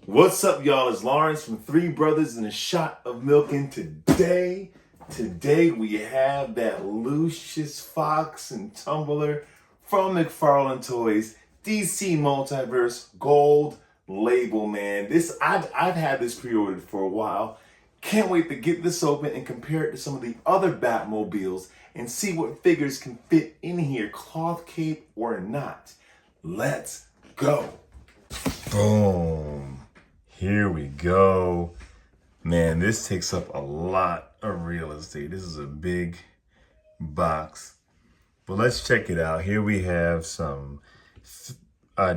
What's up, y'all? It's Lawrence from Three Brothers and a Shot of Milk, and today we have that Lucius Fox and Tumbler from Mcfarlane Toys, DC Multiverse Gold label, man. I've had this pre-ordered for a while. Can't wait to get this open and compare it to some of the other Batmobiles and see what figures can fit in here, cloth cape or not. Let's go. Boom. Here we go. Man, this takes up a lot of real estate. This is a big box. But let's check it out. Here we have some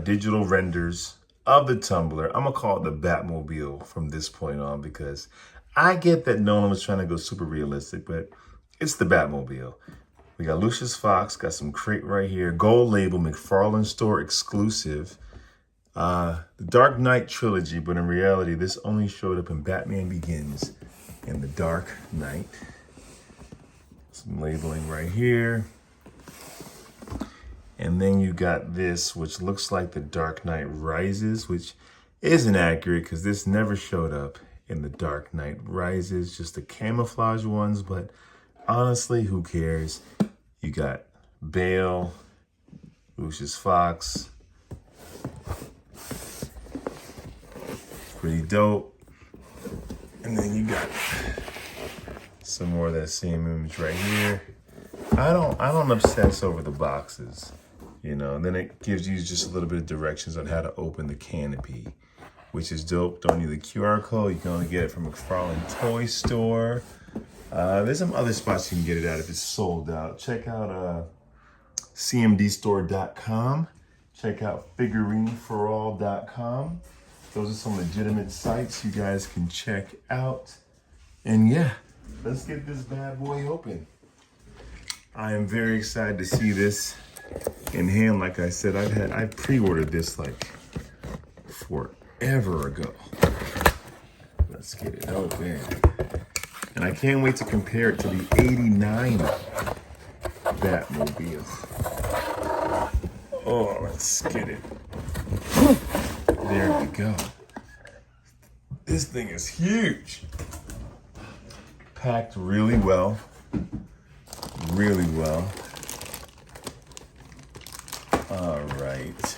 digital renders of the Tumbler. I'm going to call it the Batmobile from this point on, because I get that Nolan was trying to go super realistic, but it's the Batmobile. We got Lucius Fox, got some crate right here. Gold label, Mcfarlane store exclusive. The Dark Knight Trilogy, but in reality, this only showed up in Batman Begins and The Dark Knight. Some labeling right here. And then you got this, which looks like The Dark Knight Rises, which isn't accurate because this never showed up in The Dark Knight Rises, just the camouflage ones, but honestly, who cares? You got Bale, Lucius Fox. Pretty dope. And then you got some more of that same image right here. I don't obsess over the boxes, you know. And then it gives you just a little bit of directions on how to open the canopy, which is dope. Don't need the QR code. You can only get it from Mcfarlane Toy Store. There's some other spots you can get it at if it's sold out. Check out cmdstore.com. Check out figurineforall.com. Those are some legitimate sites you guys can check out. And yeah, let's get this bad boy open. I am very excited to see this in hand. Like I said, I pre-ordered this like forever ago. Let's get it open. And I can't wait to compare it to the 89 Batmobile. Oh, let's get it. There we go. This thing is huge. Packed really well. Really well. All right.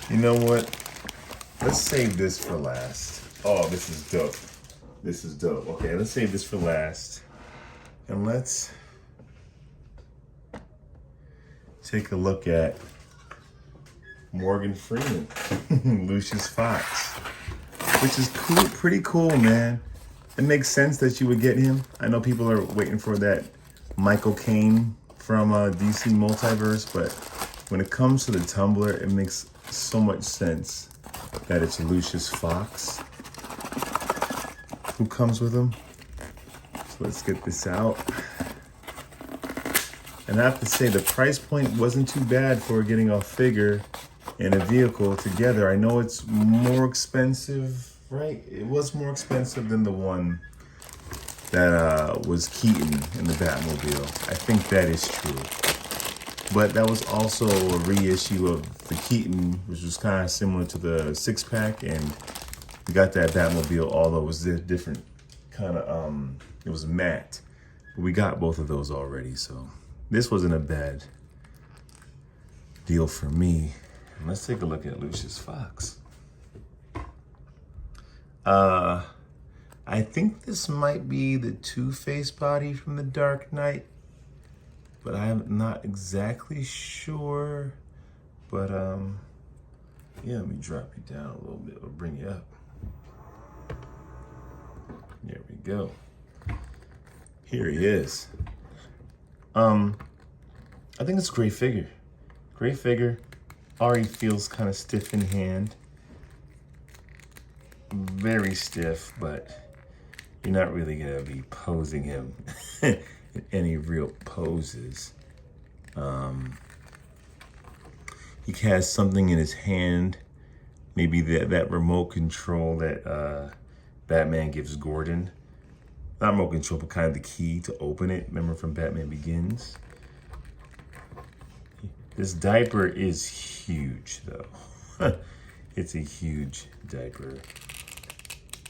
You know what? Let's save this for last. Oh, this is dope. This is dope. Okay, let's save this for last. And let's take a look at Morgan Freeman, Lucius Fox, which is cool, pretty cool, man. It makes sense that you would get him. I know people are waiting for that Michael Caine from DC Multiverse, but when it comes to the Tumbler, it makes so much sense that it's Lucius Fox who comes with him. So let's get this out. And I have to say, the price point wasn't too bad for getting a figure and a vehicle together. I know it's more expensive, right? It was more expensive than the one that was Keaton in the Batmobile. I think that is true. But that was also a reissue of the Keaton, which was kind of similar to the six-pack, and we got that Batmobile, although it was a different kind of, it was matte. But we got both of those already, so this wasn't a bad deal for me. Let's take a look at Lucius Fox. I think this might be the Two-Face body from The Dark Knight, but I'm not exactly sure. But yeah, let me drop you down a little bit. I'll bring you up. There we go. Here he is. I think it's a great figure. Great figure. Already feels kind of stiff in hand. Very stiff, but you're not really gonna be posing him in any real poses. He has something in his hand, maybe that remote control that Batman gives Gordon. Not remote control, but kind of the key to open it. Remember from Batman Begins? This diaper is huge, though. It's a huge diaper.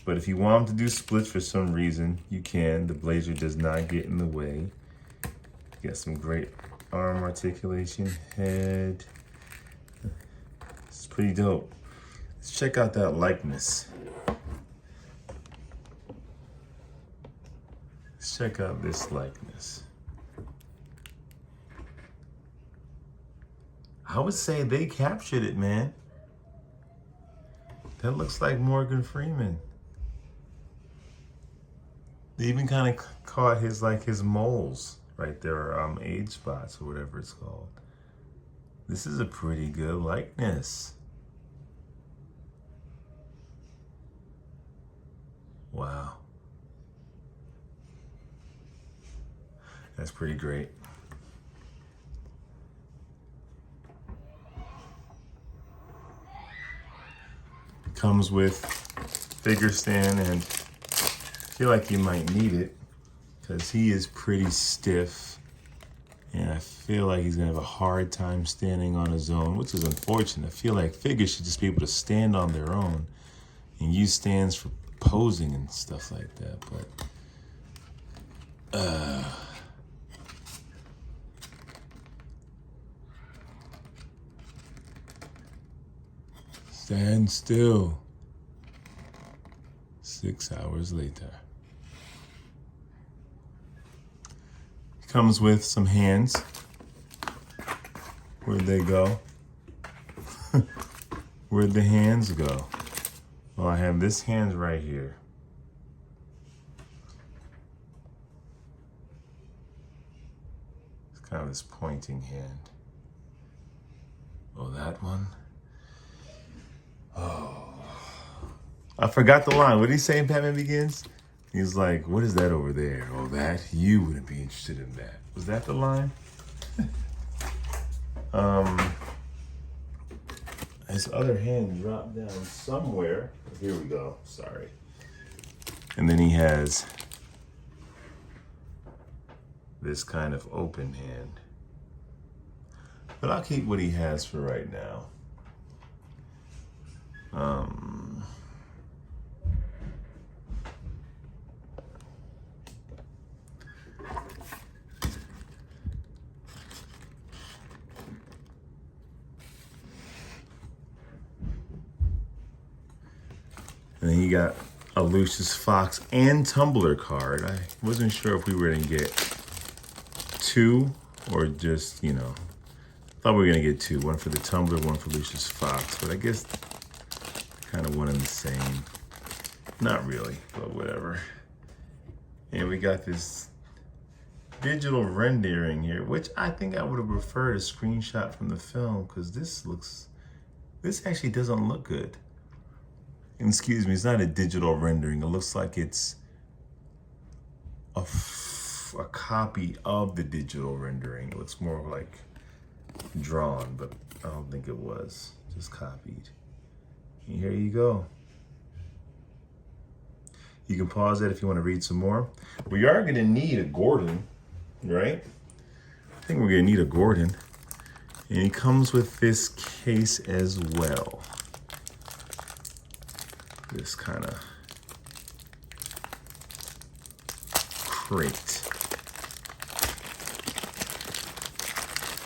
But if you want him to do splits for some reason, you can. The blazer does not get in the way. Got some great arm articulation, head. It's pretty dope. Let's check out that likeness. Let's check out this likeness. I would say they captured it, man. That looks like Morgan Freeman. They even kind of caught his moles right there, age spots or whatever it's called. This is a pretty good likeness. Wow. That's pretty great. Comes with figure stand, and I feel like you might need it because he is pretty stiff, and I feel like he's gonna have a hard time standing on his own, which is unfortunate. I feel like figures should just be able to stand on their own and use stands for posing and stuff like that, but stand still. 6 hours later. Comes with some hands. Where'd they go? Where'd the hands go? Well, I have this hand right here. It's kind of this pointing hand. Oh, that one? Oh. I forgot the line. What did he say in Batman Begins? He's like, what is that over there? Oh, that? You wouldn't be interested in that. Was that the line? His other hand dropped down somewhere. Here we go. Sorry. And then he has this kind of open hand. But I'll keep what he has for right now. And then you got a Lucius Fox and Tumbler card. I wasn't sure if we were gonna get two or just, you know, thought we were gonna get two. One for the Tumbler, one for Lucius Fox, but I guess kind of one and the same. Not really, but whatever. And we got this digital rendering here, which I think I would have preferred a screenshot from the film because this actually doesn't look good. And excuse me, it's not a digital rendering. It looks like it's a copy of the digital rendering. It looks more like drawn, but I don't think it was, just copied. And here you go. You can pause that if you want to read some more. We are gonna need a Gordon, right? I think we're gonna need a Gordon. And he comes with this case as well. This kind of crate,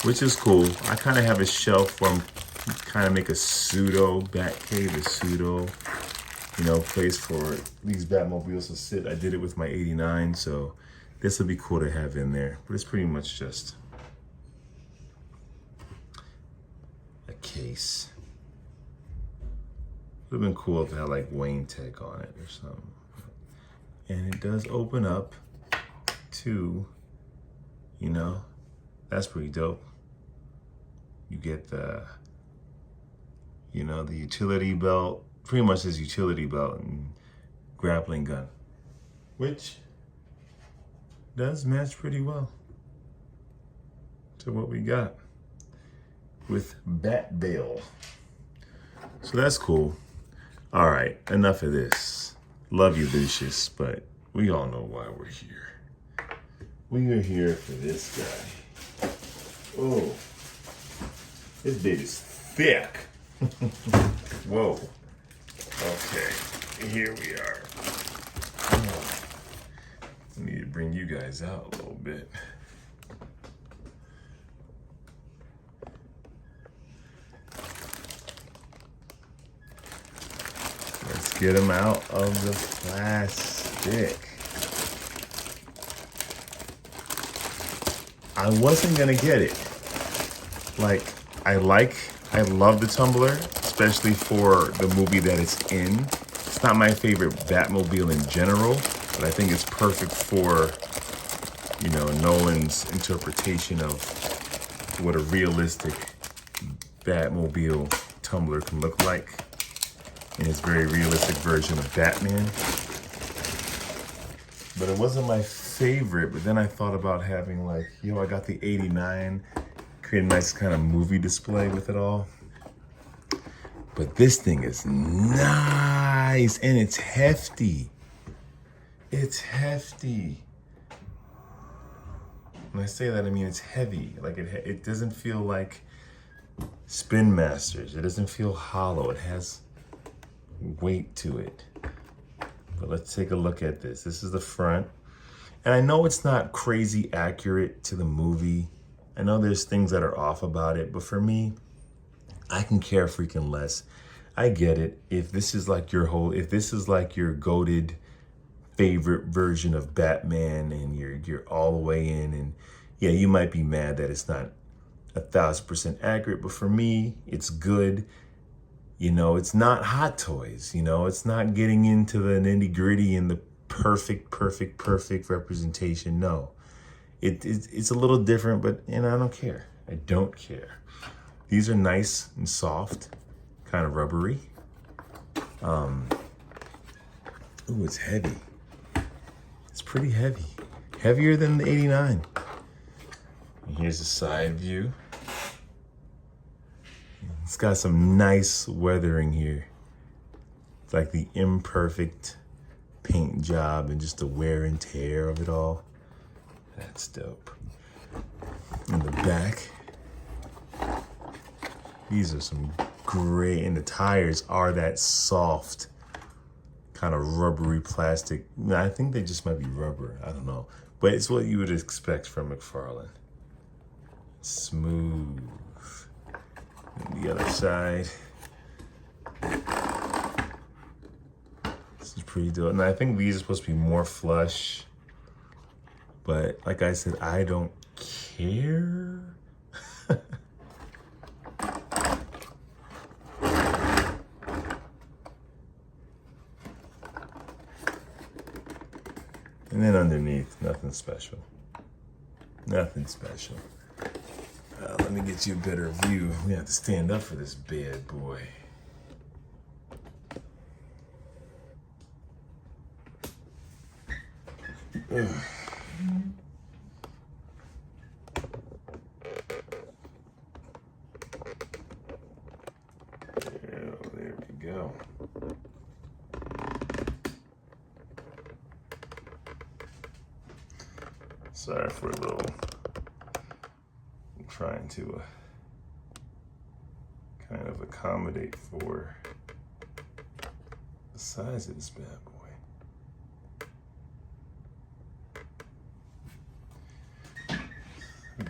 which is cool. I kind of have a shelf where I'm kind of make a pseudo Batcave, a pseudo, you know, place for these Batmobiles to sit. I did it with my 89, so this would be cool to have in there. But it's pretty much just a case. It would have been cool if it had like Wayne Tech on it or something. And it does open up to, you know, that's pretty dope. You get the, you know, the utility belt, pretty much this utility belt and grappling gun, which does match pretty well to what we got with Bat Bale. So that's cool. All right, enough of this. Love you, Lucius, but we all know why we're here. We are here for this guy. Oh, this baby's thick. Whoa. Okay, here we are. Oh, I need to bring you guys out a little bit. Let's get them out of the plastic. I wasn't gonna get it. I love the Tumbler, especially for the movie that it's in. It's not my favorite Batmobile in general, but I think it's perfect for, you know, Nolan's interpretation of what a realistic Batmobile Tumbler can look like in his very realistic version of Batman. But it wasn't my favorite, but then I thought about having I got the 89, create a nice kind of movie display with it all. But this thing is nice, and it's hefty. It's hefty. When I say that, I mean it's heavy. It doesn't feel like Spin Masters. It doesn't feel hollow. It has weight to it. But let's take a look at this. This is the front. And I know it's not crazy accurate to the movie. I know there's things that are off about it, but for me, I can care freaking less. I get it. If this is like your goated favorite version of Batman and you're all the way in, and yeah, you might be mad that it's not 1,000% accurate, but for me, it's good. You know, it's not Hot Toys. You know, it's not getting into the nitty gritty and the perfect representation. No, it's a little different, but I don't care. I don't care. These are nice and soft, kind of rubbery. Ooh, it's heavy. It's pretty heavy. Heavier than the 89. And here's the side view. It's got some nice weathering here. It's like the imperfect paint job and just the wear and tear of it all. That's dope. In the back, these are some great, and the tires are that soft, kind of rubbery plastic. I think they just might be rubber. I don't know. But it's what you would expect from Mcfarlane. Smooth. And the other side. This is pretty dope. And I think these are supposed to be more flush. But like I said, I don't care. And then underneath, nothing special. Nothing special. Let me get you a better view. We have to stand up for this bad boy. Ugh. There we go. Sorry for a little. I'm trying to kind of accommodate for the size of this bad boy.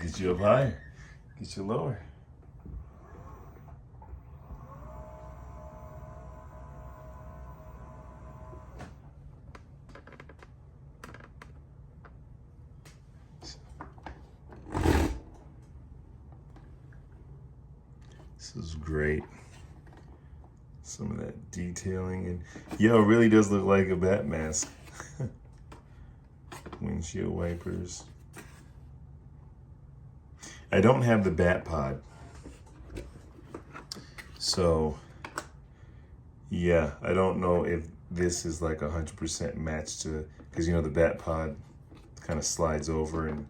Get you up higher, get you lower. This is great. Some of that detailing, and yo, it really does look like a bat mask. Windshield wipers. I don't have the bat pod, so yeah, I don't know if this is like 100% matched to, because you know the bat pod kind of slides over and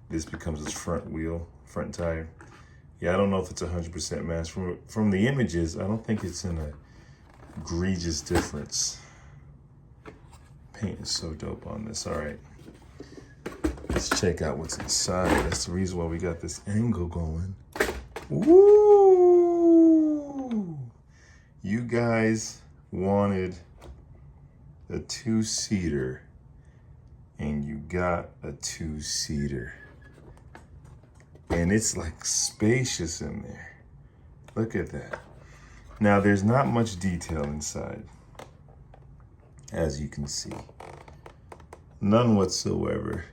this becomes its front wheel, front tire. Yeah, I don't know if it's 100% matched. From the images, I don't think it's an egregious difference. Paint is so dope on this. All right, let's check out what's inside. That's the reason why we got this angle going. Woo! You guys wanted a two-seater, and you got a two-seater. And it's like spacious in there. Look at that. Now there's not much detail inside, as you can see. None whatsoever.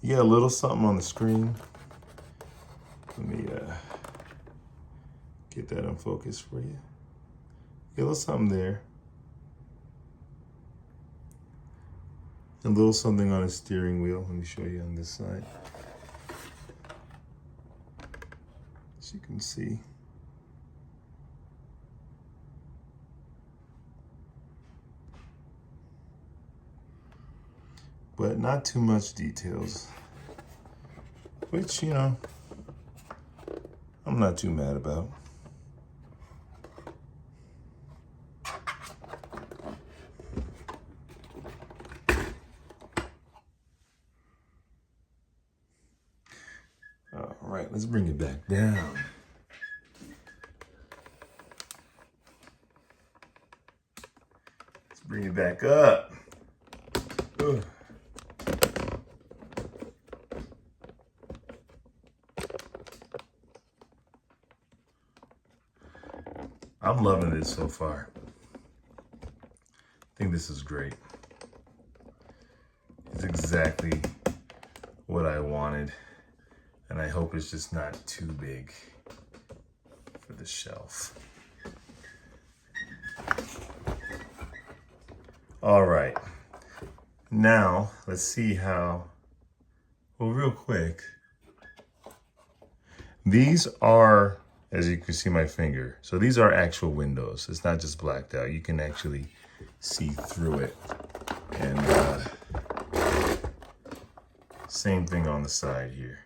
You got a little something on the screen. Let me get that in focus for you. Get a little something there. A little something on the steering wheel. Let me show you on this side. As you can see. But not too much details, which, you know, I'm not too mad about. All right, let's bring it back down. Let's bring it back up. Ugh. I'm loving it so far. I think this is great. It's exactly what I wanted, and I hope it's just not too big for the shelf. All right, now let's see how, well, real quick, these are, as you can see my finger, so these are actual windows. It's not just blacked out. You can actually see through it. And same thing on the side here.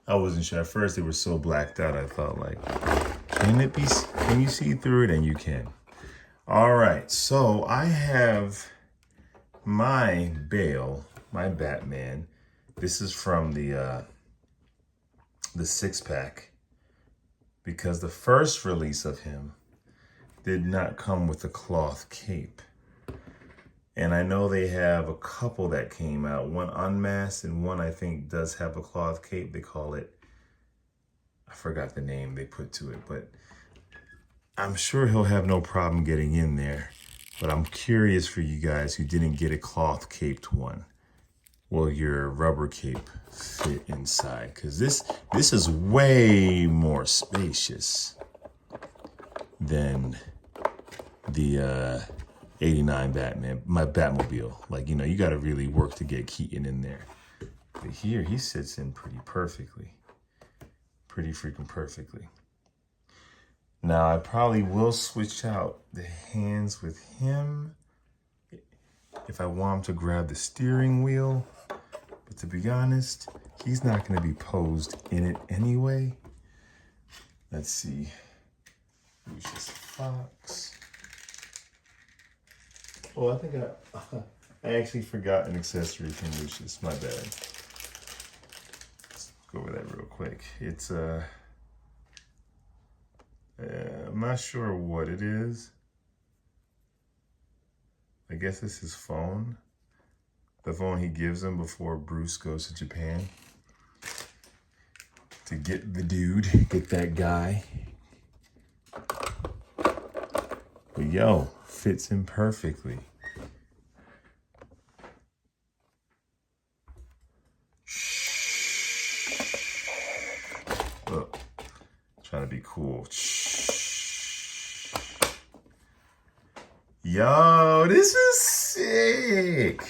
I wasn't sure. At first they were so blacked out, I thought like, can you see through it? And you can. All right, so I have my Bale, my Batman. This is from the 6-pack. Because the first release of him did not come with a cloth cape. And I know they have a couple that came out, one unmasked and one I think does have a cloth cape. They call it, I forgot the name they put to it, but I'm sure he'll have no problem getting in there. But I'm curious for you guys who didn't get a cloth caped one. Will your rubber cape fit inside? Because this is way more spacious than the 89 Batman, my Batmobile. Like, you know, you got to really work to get Keaton in there. But here, he sits in pretty perfectly. Pretty freaking perfectly. Now, I probably will switch out the hands with him if I want him to grab the steering wheel. But to be honest, he's not going to be posed in it anyway. Let's see. Lucius Fox. Oh, I think I actually forgot an accessory from Lucius. My bad. Let's go over that real quick. It's I'm not sure what it is. I guess it's his phone. The phone he gives him before Bruce goes to Japan. To get the dude, get that guy. But yo, fits him perfectly. Look, trying to be cool. Yo, this is sick.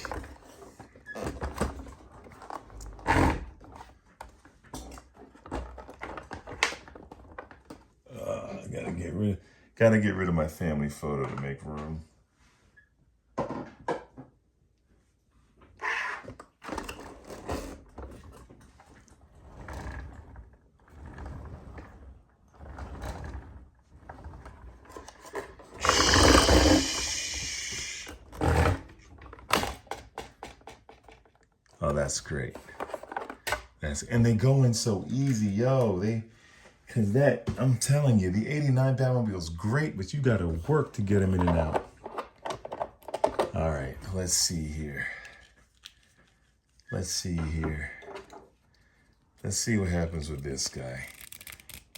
Gotta get rid of my family photo to make room. Oh, that's great. And they go in so easy, yo. Cause I'm telling you, the 89 Batmobile is great, but you gotta work to get them in and out. All right, let's see here. Let's see here. Let's see what happens with this guy.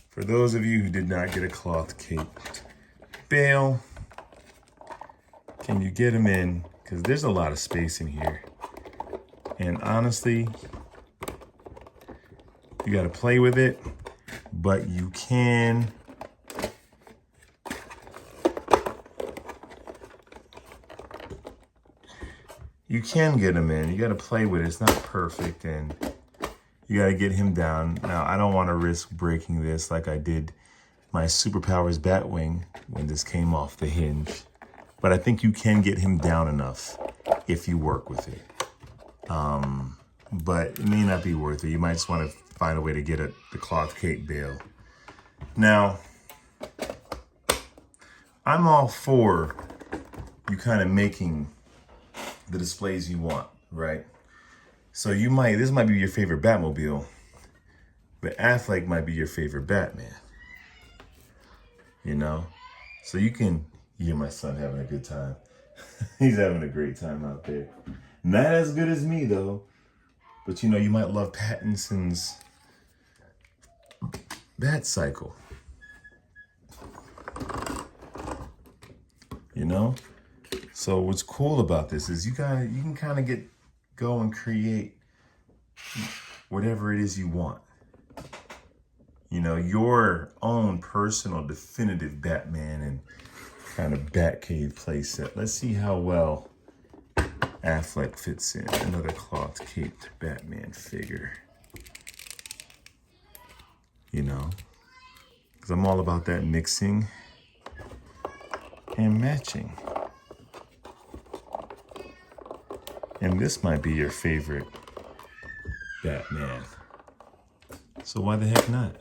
For those of you who did not get a cloth cape bale, can you get him in? Because there's a lot of space in here. And honestly, you got to play with it, but you can get him in. You got to play with it. It's not perfect, and you got to get him down. Now, I don't want to risk breaking this like I did my Superpowers Batwing when this came off the hinge. But I think you can get him down enough if you work with it. But it may not be worth it. You might just want to find a way to get the cloth cape bale. Now, I'm all for you kind of making the displays you want, right? So this might be your favorite Batmobile, but Affleck might be your favorite Batman. You know? So you can hear my son having a good time. He's having a great time out there. Not as good as me though, but you know, you might love Pattinson's Bat Cycle. You know? So what's cool about this is you can kind of go and create whatever it is you want. You know, your own personal definitive Batman and kind of Batcave playset. Let's see how well Affleck fits in. Another cloth caped Batman figure. You know, because I'm all about that mixing and matching. And this might be your favorite Batman. So why the heck not?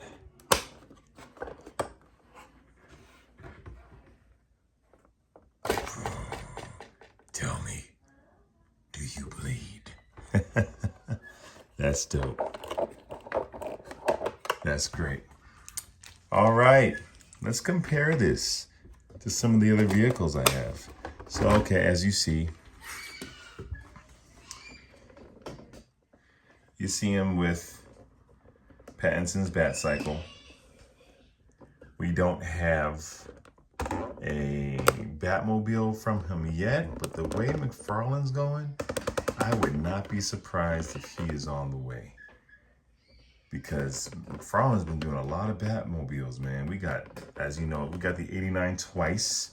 Tell me, do you bleed? That's dope. That's great. All right, let's compare this to some of the other vehicles I have. So, okay, as you see, you see him with Pattinson's Bat Cycle. We don't have a Batmobile from him yet, but the way Mcfarlane's going, I would not be surprised if he is on the way. Because McFarlane's been doing a lot of Batmobiles, man. We got, as you know, we got the 89 twice.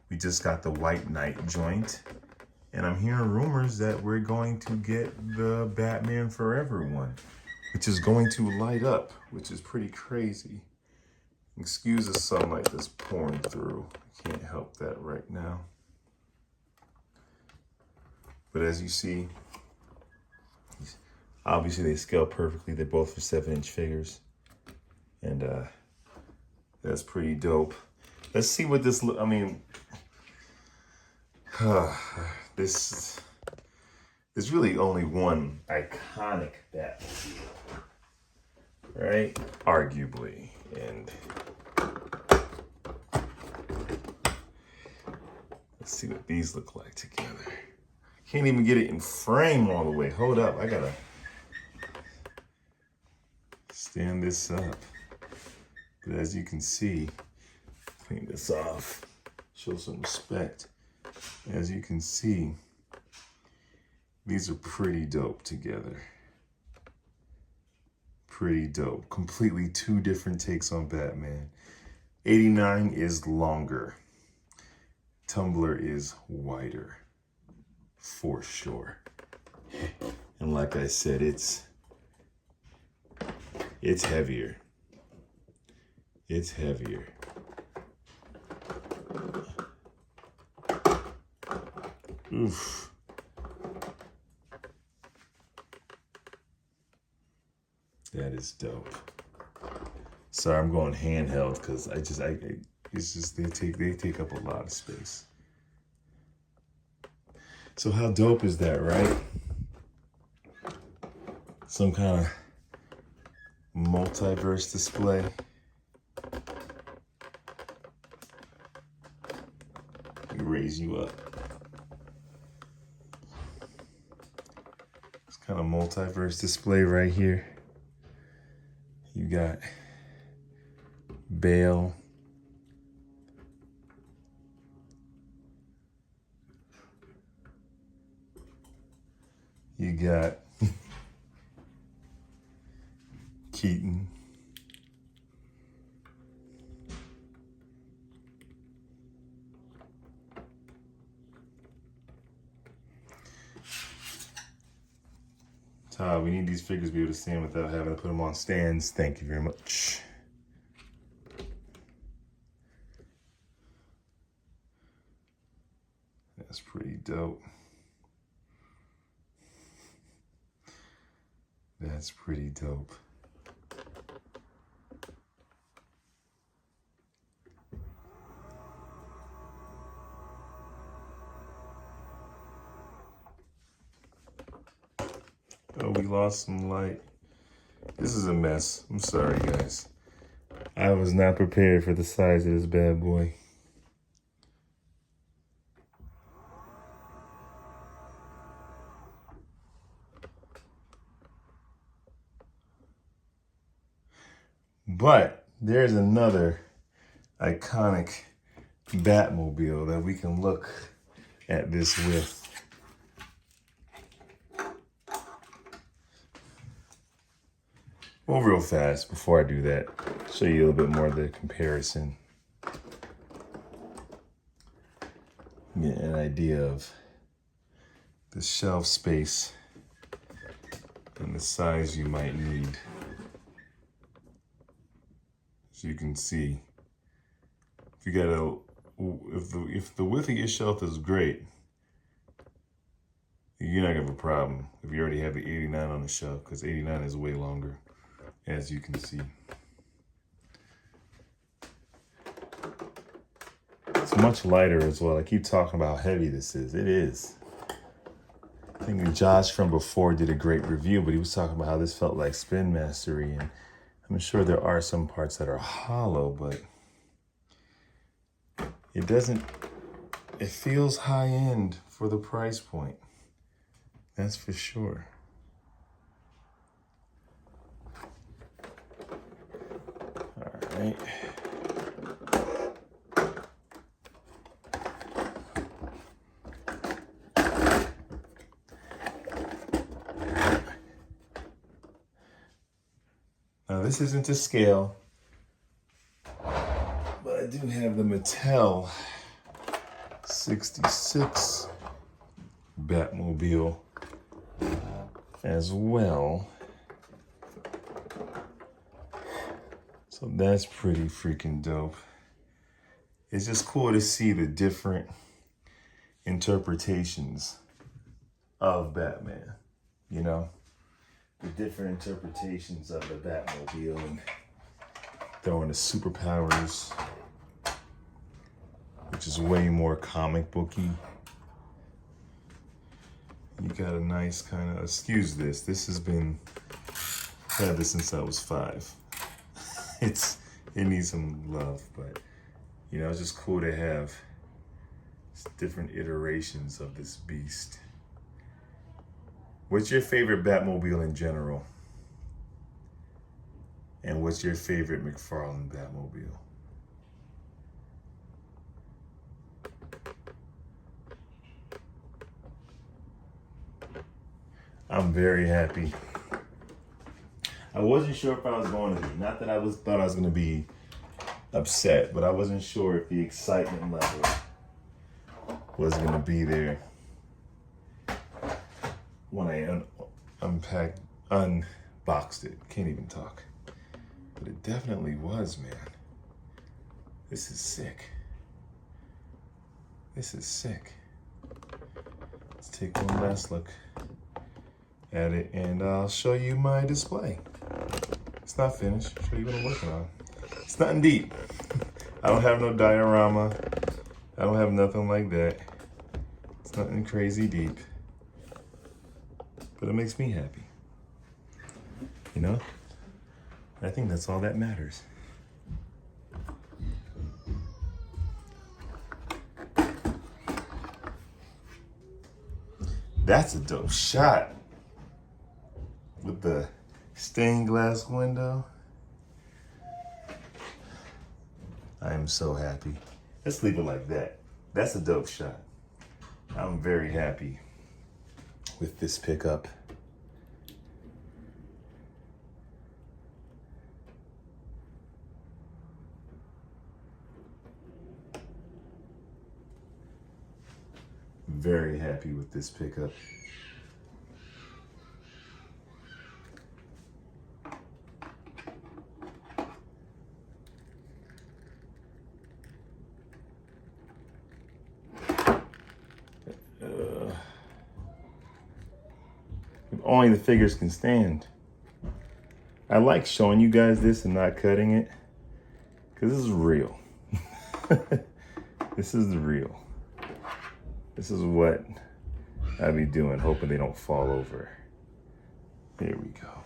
We just got the White Knight joint. And I'm hearing rumors that we're going to get the Batman Forever one, which is going to light up, which is pretty crazy. Excuse the sunlight that's pouring through. I can't help that right now. But as you see, obviously they scale perfectly. They're both for 7-inch figures. And that's pretty dope. Let's see what this I mean, there's really only one iconic Batmobile, right? Arguably. And let's see what these look like together. Can't even get it in frame all the way. Hold up, I gotta stand this up. But as you can see, clean this off, show some respect. As you can see, these are pretty dope together. Pretty dope. Completely two different takes on Batman. 89 is longer. Tumbler is wider, for sure. And like I said, it's heavier. It's heavier. Oof. That is dope. Sorry, I'm going handheld because it's just they take up a lot of space. So how dope is that, right? Some kind of multiverse display. Raise you up. kind of multiverse display right here. You got Bale. You got Keaton. Todd, we need these figures to be able to stand without having to put them on stands. Thank you very much. That's pretty dope. That's pretty dope. Oh, we lost some light. This is a mess. I'm sorry, guys. I was not prepared for the size of this bad boy. But there's another iconic Batmobile that we can look at this with. Well, real fast, before I do that, show you a little bit more of the comparison. Get an idea of the shelf space and the size you might need. As you can see, if you got if the width of your shelf is great, you're not gonna have a problem if you already have the 89 on the shelf, because 89 is way longer, as you can see. It's much lighter as well. I keep talking about how heavy this is. It is. I think Josh from before did a great review, but he was talking about how this felt like Spin Mastery, and I'm sure there are some parts that are hollow, but it doesn't, it feels high end for the price point. That's for sure. All right. Now this isn't to scale, but I do have the Mattel 66 Batmobile as well. So that's pretty freaking dope. It's just cool to see the different interpretations of Batman, you know? The different interpretations of the Batmobile and throwing the superpowers, which is way more comic booky. You got a nice kind of, excuse this, this has been, I've had this since I was 5. It needs some love, but you know, it's just cool to have different iterations of this beast. What's your favorite Batmobile in general? And what's your favorite Mcfarlane Batmobile? I'm very happy. I wasn't sure if I was going to be. Not that thought I was going to be upset, but I wasn't sure if the excitement level was going to be there when I unboxed it. Can't even talk. But it definitely was, man. This is sick. This is sick. Let's take one last look at it and I'll show you my display. It's not finished. I'll show you what I'm working on. It's nothing deep. I don't have no diorama. I don't have nothing like that. It's nothing crazy deep. But it makes me happy. You know? I think that's all that matters. That's a dope shot. with the stained glass window. I am so happy. Let's leave it like that. That's a dope shot. I'm very happy with this pickup. Very happy with this pickup. Only the figures can stand. I like showing you guys this and not cutting it, because this is real. This is real. This is what I be doing, hoping they don't fall over. Here we go.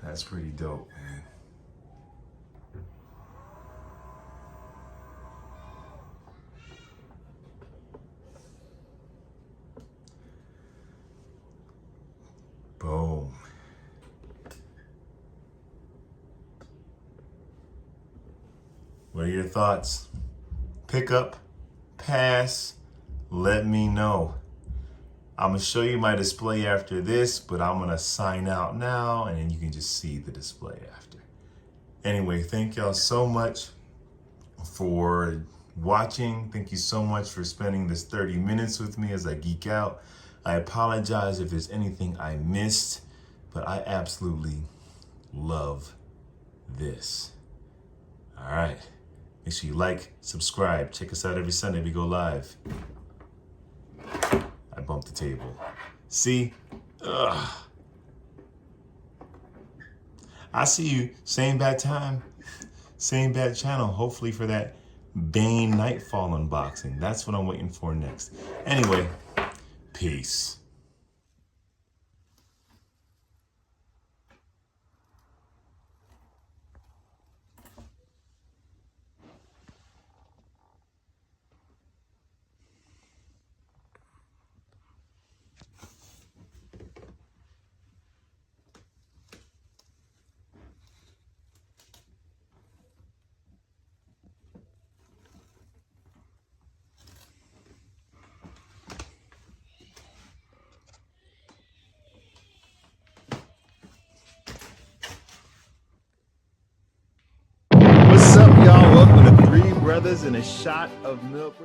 That's pretty dope, man. Boom. What are your thoughts? Pick up, pass, let me know. I'm gonna show you my display after this, but I'm gonna sign out now and then you can just see the display after. Anyway, thank y'all so much for watching. Thank you so much for spending this 30 minutes with me as I geek out. I apologize if there's anything I missed, but I absolutely love this. All right, make sure you like, subscribe. Check us out every Sunday we go live. I bumped the table. See? Ugh. I'll see you same bad time, same bad channel, hopefully for that Bane Nightfall unboxing. That's what I'm waiting for next. Anyway, peace. What's up, y'all? Welcome to Three Brothers and a Shot of Milk.